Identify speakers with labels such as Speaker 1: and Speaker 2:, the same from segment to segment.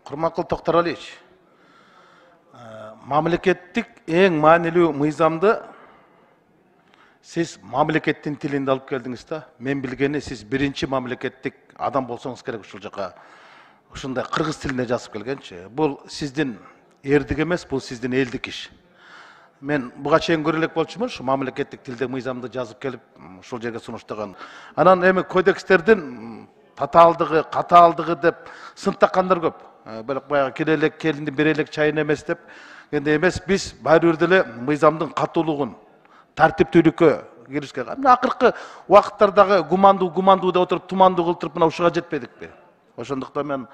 Speaker 1: Құрманқұл Тоқтаралиевич, мамлекеттік ең мәнілі мыйзамды сіз мамлекеттің тілінде алып келдіңіз да, мен білгені сіз бірінші мамлекеттік адам болсаңыз керек ұшыл жаққа. Ушундай кыргыз тилинде жазып келгенчи. Бул сиздин эрдик эмес, бул сиздин элдик иш. Мен буга чейин көрө элек болчумун, ушу мамлекеттик тилде мыйзамды жазып келип, ушул жерге сунуштаган. Анан эми кодекстердин татаалдыгы, катаалдыгы деп сынтакандар көп. Бирок баягы келе элек келинди бере элек чайын эмес деп. Энди эмес, биз баары бир деле мыйзамдын катуулугун, тартиптүүлүккө киришке. Мына акыркы убакыттардагы гумандуу деп отуруп, тумандуу кылтырып мына ушуга жетпедикпи? Ошондуктан мен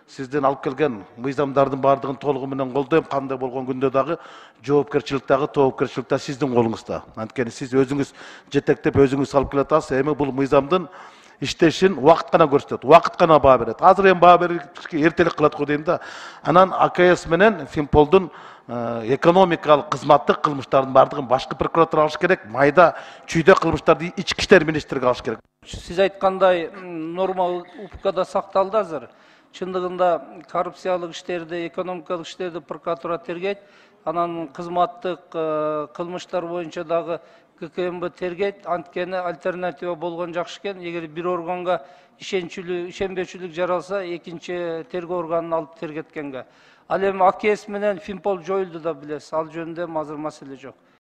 Speaker 1: сизден алып келген мыйзамдардын баардыгын толугу менен колдойм. Кандай болгон күндө дагы жоопкерчилик дагы, тоопкерчилик да сиздин колуңузда. Анткени сиз өзүңүз жетектеп, өзүңүз алып келатасыз. Эми бул мыйзамдын иштешин убакыт гана көрсөтөт, убакыт гана баа берет. Азыр эми баа беришке эртелик кылат го дейм да. Анан АКС менен Финполдун экономикалык кызматтык кылмыштардын баардыгын башкы прокуратура алыш керек, майда чүйдө кылмыштарды ички иштер министрлиги алыш керек.
Speaker 2: Сиз айткандай норма УПКда сакталды азыр. Чындыгында коррупциялык иштерди, экономикалык иштерди прокуратура тергейт. Анан кызматтык кылмыштар боюнча дагы ККМБ тергейт. Анткени альтернатива болгон жакшы экен. Эгер бир органга ишенбечүлүк жаралса, экинчи тергөө органын алып тергеткенге. Ал эми АКС менен Финпол жоюлду да билесиз. Ал жөнүндө азыр маселе жок.